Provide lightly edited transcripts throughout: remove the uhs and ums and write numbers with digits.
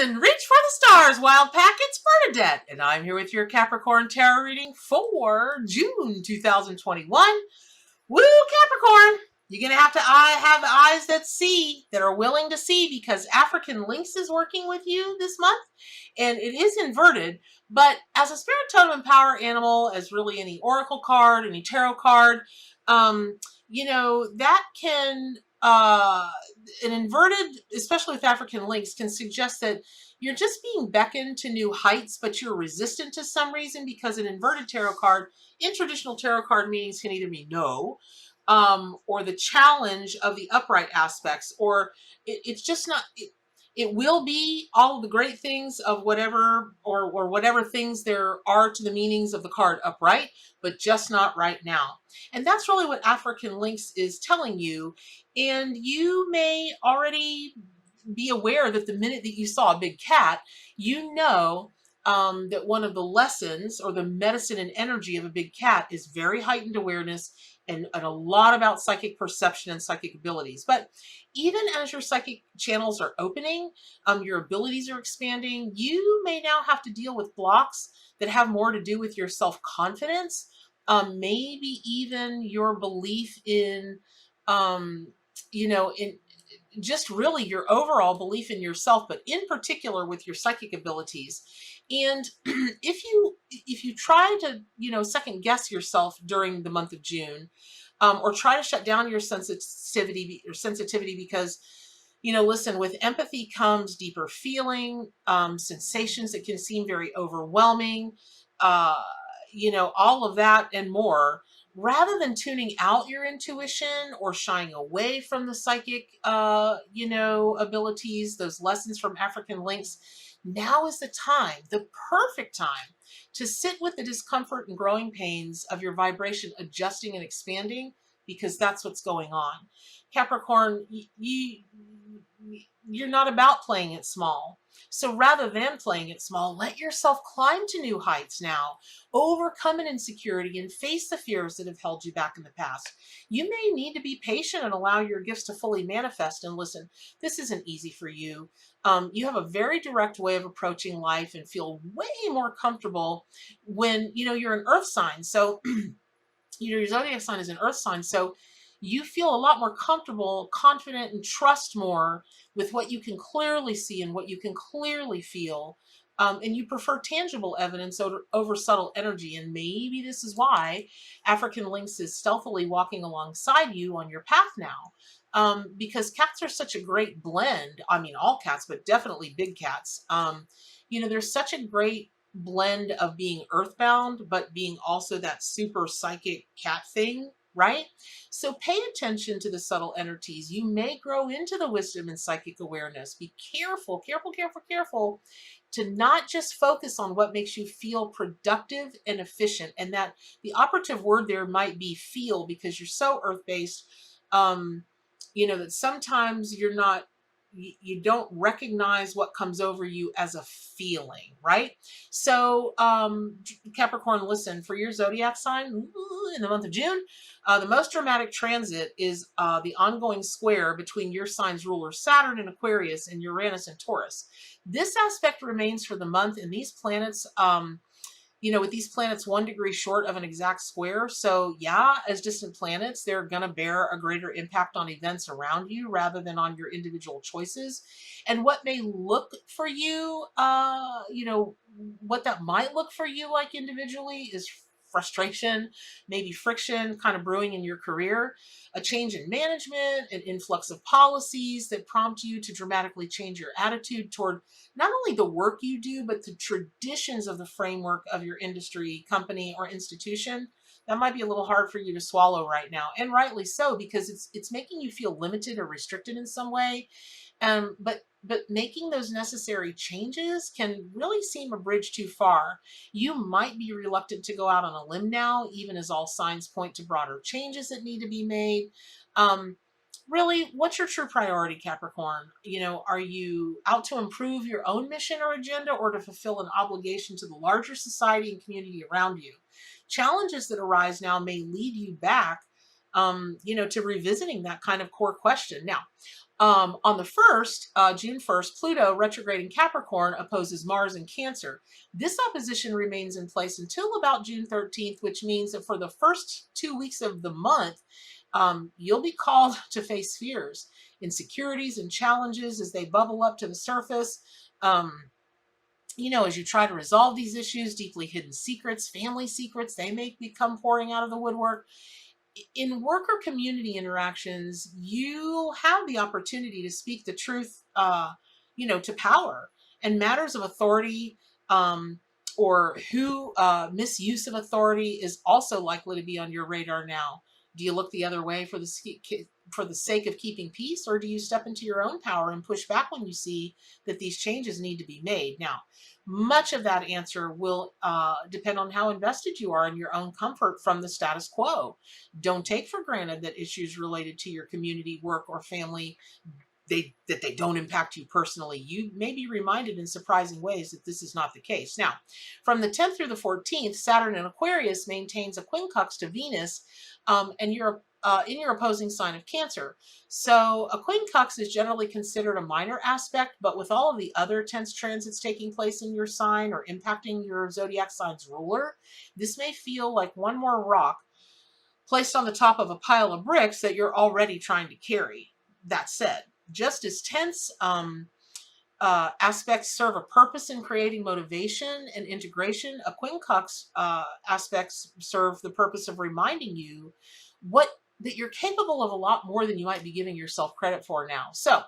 Listen, reach for the stars, Wild Pack. It's Bernadette, and I'm here with your Capricorn Tarot reading for June 2021. Woo, Capricorn! You're going to have eyes that see, that are willing to see, because African Lynx is working with you this month, and it is inverted. But as a spirit totem and power animal, as really any oracle card, any tarot card, that can, an inverted, especially with African Lynx, can suggest that you're just being beckoned to new heights, but you're resistant to some reason, because an inverted tarot card in traditional tarot card meanings can either be no, or the challenge of the upright aspects, or it's just not, it will be all of the great things of whatever, or whatever things there are to the meanings of the card upright, but just not right now. And that's really what African Lynx is telling you. And you may already be aware that the minute that you saw a big cat, you know that one of the lessons or the medicine and energy of a big cat is very heightened awareness and a lot about psychic perception and psychic abilities. But even as your psychic channels are opening, your abilities are expanding, you may now have to deal with blocks that have more to do with your self-confidence, maybe even your belief in, in just really your overall belief in yourself, but in particular with your psychic abilities. And if you try to, second guess yourself during the month of June, or try to shut down your sensitivity because, listen, with empathy comes deeper feeling, sensations that can seem very overwhelming, all of that and more. Rather than tuning out your intuition or shying away from the psychic, abilities, those lessons from African Lynx, now is the time, the perfect time, to sit with the discomfort and growing pains of your vibration adjusting and expanding, because that's what's going on. Capricorn, you're not about playing it small. So rather than playing it small, let yourself climb to new heights now, overcome an insecurity, and face the fears that have held you back in the past. You may need to be patient and allow your gifts to fully manifest. And listen, this isn't easy for you. You have a very direct way of approaching life and feel way more comfortable when, you're an earth sign. So, your zodiac sign is an earth sign. So you feel a lot more comfortable, confident, and trust more with what you can clearly see and what you can clearly feel. And you prefer tangible evidence over subtle energy. And maybe this is why African Lynx is stealthily walking alongside you on your path now. Because cats are such a great blend. I mean, all cats, but definitely big cats. There's such a great blend of being earthbound, but being also that super psychic cat thing, right? So pay attention to the subtle energies. You may grow into the wisdom and psychic awareness. Be careful to not just focus on what makes you feel productive and efficient. And that the operative word there might be feel, because you're so earth-based, that sometimes you don't recognize what comes over you as a feeling, right? So, Capricorn, listen, for your zodiac sign in the month of June, the most dramatic transit is the ongoing square between your sign's ruler Saturn in Aquarius and Uranus in Taurus. This aspect remains for the month, and these planets, with these planets 1 degree short of an exact square. So yeah, as distant planets, they're going to bear a greater impact on events around you rather than on your individual choices. And what may look for you, what that might look for you like individually is frustration, maybe friction kind of brewing in your career, a change in management, an influx of policies that prompt you to dramatically change your attitude toward not only the work you do, but the traditions of the framework of your industry, company, or institution. That might be a little hard for you to swallow right now, and rightly so, because it's making you feel limited or restricted in some way. But making those necessary changes can really seem a bridge too far. You might be reluctant to go out on a limb now, even as all signs point to broader changes that need to be made. Really, what's your true priority, Capricorn? Are you out to improve your own mission or agenda, or to fulfill an obligation to the larger society and community around you? Challenges that arise now may lead you back, to revisiting that kind of core question. Now, On the 1st, June 1st, Pluto retrograde in Capricorn opposes Mars in Cancer. This opposition remains in place until about June 13th, which means that for the first 2 weeks of the month, you'll be called to face fears, insecurities, and challenges as they bubble up to the surface. As you try to resolve these issues, deeply hidden secrets, family secrets, they may become pouring out of the woodwork. In work or community interactions, you have the opportunity to speak the truth, to power, and matters of authority, or who misuse of authority is also likely to be on your radar now. Do you look the other way for the sake of keeping peace, or do you step into your own power and push back when you see that these changes need to be made? Now, much of that answer will depend on how invested you are in your own comfort from the status quo. Don't take for granted that issues related to your community, work, or family, they don't impact you personally. You may be reminded in surprising ways that this is not the case. Now, from the 10th through the 14th, Saturn in Aquarius maintains a quincunx to Venus, and you're in your opposing sign of Cancer. So a quincunx is generally considered a minor aspect, but with all of the other tense transits taking place in your sign or impacting your zodiac sign's ruler, this may feel like one more rock placed on the top of a pile of bricks that you're already trying to carry. That said, just as tense aspects serve a purpose in creating motivation and integration, a quincunx aspects serve the purpose of reminding you that you're capable of a lot more than you might be giving yourself credit for now. So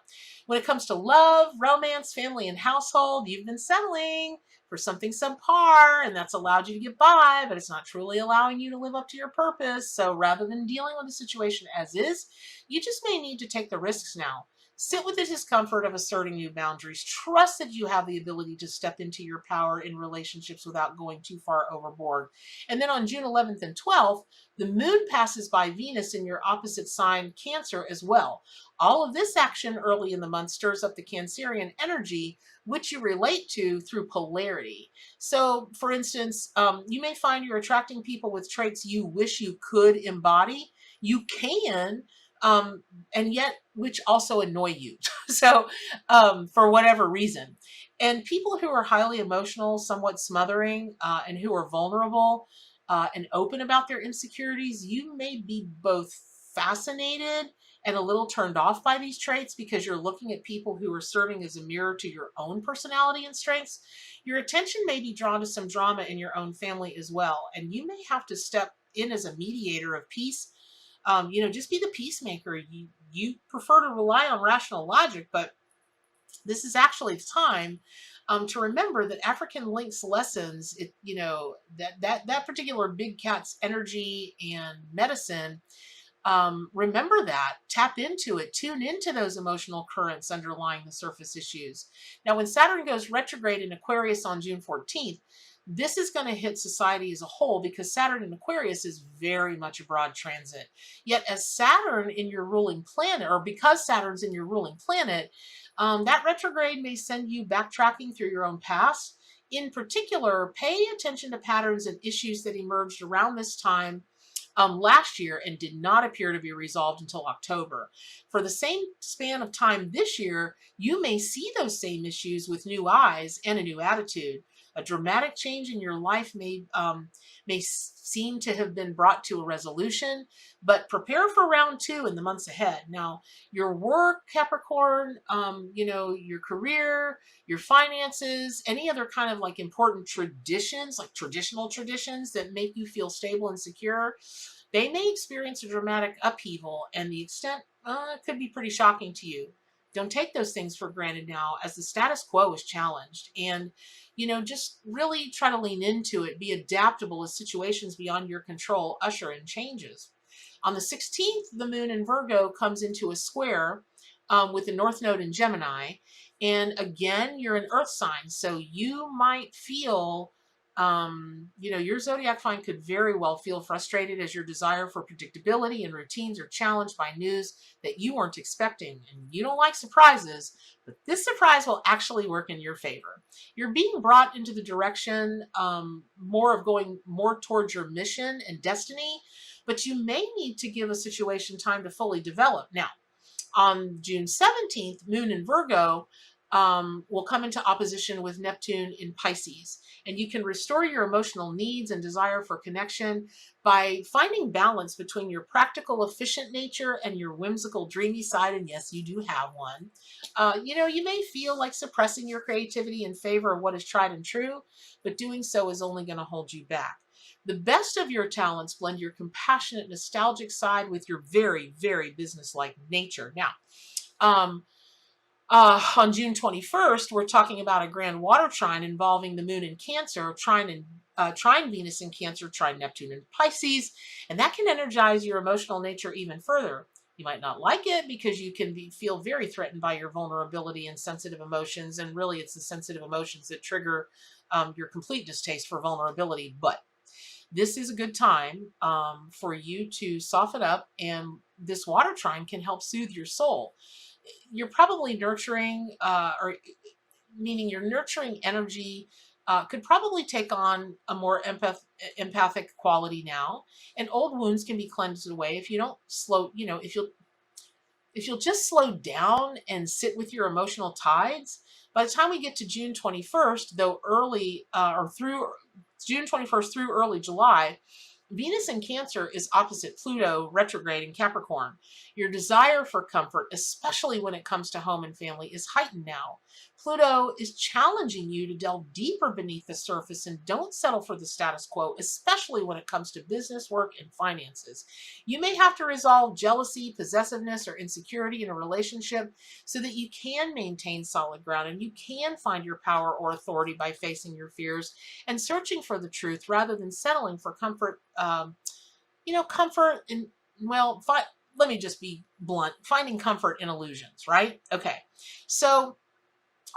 when it comes to love, romance, family, and household, you've been settling for something subpar, and that's allowed you to get by, but it's not truly allowing you to live up to your purpose. So rather than dealing with the situation as is, you just may need to take the risks now. Sit with the discomfort of asserting new boundaries. Trust that you have the ability to step into your power in relationships without going too far overboard. And then on June 11th and 12th, the moon passes by Venus in your opposite sign, Cancer, as well. All of this action early in the month stirs up the Cancerian energy, which you relate to through polarity. So, for instance, you may find you're attracting people with traits you wish you could embody. You can, and yet which also annoy you. So, for whatever reason. And people who are highly emotional, somewhat smothering, and who are vulnerable and open about their insecurities, you may be both fascinated and a little turned off by these traits because you're looking at people who are serving as a mirror to your own personality and strengths. Your attention may be drawn to some drama in your own family as well, and you may have to step in as a mediator of peace. Just be the peacemaker. You prefer to rely on rational logic, but this is actually the time to remember that African Lynx lessons, that particular big cat's energy and medicine. Remember that, tap into it, tune into those emotional currents underlying the surface issues. Now, when Saturn goes retrograde in Aquarius on June 14th, this is going to hit society as a whole because Saturn in Aquarius is very much a broad transit. Yet as Saturn in your ruling planet, or because Saturn's in your ruling planet, that retrograde may send you backtracking through your own past. In particular, pay attention to patterns and issues that emerged around this time last year and did not appear to be resolved until October. For the same span of time this year, you may see those same issues with new eyes and a new attitude. A dramatic change in your life may seem to have been brought to a resolution, but prepare for round two in the months ahead. Now, your work, Capricorn, your career, your finances, any other kind of like important traditions, like traditional traditions that make you feel stable and secure, they may experience a dramatic upheaval, and the extent could be pretty shocking to you. Don't take those things for granted now as the status quo is challenged. And, just really try to lean into it. Be adaptable as situations beyond your control usher in changes. On the 16th, the moon in Virgo comes into a square with the North Node in Gemini. And again, you're an earth sign. So you might feel your zodiac sign could very well feel frustrated as your desire for predictability and routines are challenged by news that you weren't expecting. And you don't like surprises, but this surprise will actually work in your favor. You're being brought into the direction more of going more towards your mission and destiny, but you may need to give a situation time to fully develop. Now, On June 17th, Moon in Virgo will come into opposition with Neptune in Pisces. And you can restore your emotional needs and desire for connection by finding balance between your practical, efficient nature and your whimsical, dreamy side. And yes, you do have one. You may feel like suppressing your creativity in favor of what is tried and true, but doing so is only going to hold you back. The best of your talents blend your compassionate, nostalgic side with your very, very businesslike nature. Now, on June 21st, we're talking about a grand water trine involving the moon in Cancer, trine Venus in Cancer, trine Neptune in Pisces, and that can energize your emotional nature even further. You might not like it because you can feel very threatened by your vulnerability and sensitive emotions, and really it's the sensitive emotions that trigger your complete distaste for vulnerability. But this is a good time for you to soften up, and this water trine can help soothe your soul. You're probably nurturing, or meaning your nurturing energy could probably take on a more empathic quality now, and old wounds can be cleansed away if you don't slow, if you'll just slow down and sit with your emotional tides. By the time we get to June 21st, though early or through June 21st through early July, Venus in Cancer is opposite Pluto retrograde in Capricorn. Your desire for comfort, especially when it comes to home and family, is heightened now. Pluto is challenging you to delve deeper beneath the surface and don't settle for the status quo, especially when it comes to business, work, and finances. You may have to resolve jealousy, possessiveness, or insecurity in a relationship so that you can maintain solid ground and you can find your power or authority by facing your fears and searching for the truth rather than settling for comfort. Comfort in, let me just be blunt, finding comfort in illusions, right? Okay. So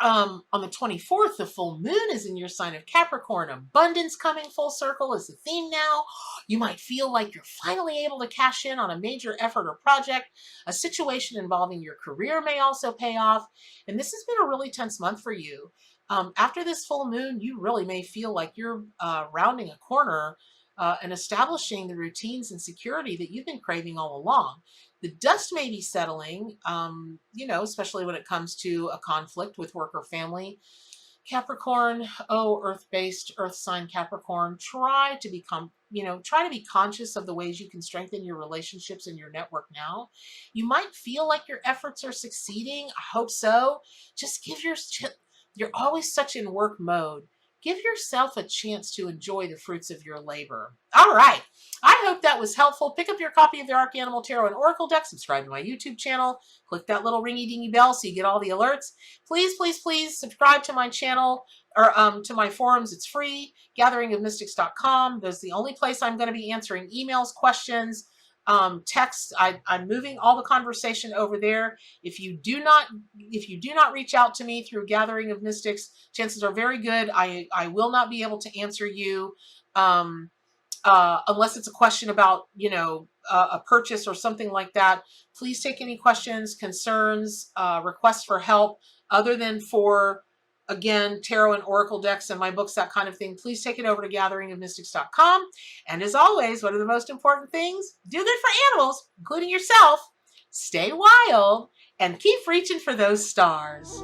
on the 24th, the full moon is in your sign of Capricorn. Abundance coming full circle is the theme now. You might feel like you're finally able to cash in on a major effort or project. A situation involving your career may also pay off. And this has been a really tense month for you. After this full moon, you really may feel like you're rounding a corner and establishing the routines and security that you've been craving all along. The dust may be settling, especially when it comes to a conflict with work or family. Capricorn, earth-based, earth sign Capricorn, try to be conscious of the ways you can strengthen your relationships and your network now. You might feel like your efforts are succeeding. I hope so. Just you're always such in work mode. Give yourself a chance to enjoy the fruits of your labor. All right. I hope that was helpful. Pick up your copy of the Arcanimal Tarot and Oracle deck. Subscribe to my YouTube channel. Click that little ringy-dingy bell so you get all the alerts. Please, please, please subscribe to my channel or to my forums. It's free. gatheringofmystics.com. That's the only place I'm going to be answering emails, questions, text. I'm moving all the conversation over there. If you do not reach out to me through Gathering of Mystics, chances are very good I will not be able to answer you unless it's a question about a purchase or something like that. Please take any questions, concerns, requests for help other than for, again, tarot and oracle decks and my books, that kind of thing. Please take it over to gatheringofmystics.com. And as always, what are the most important things? Do good for animals, including yourself. Stay wild and keep reaching for those stars.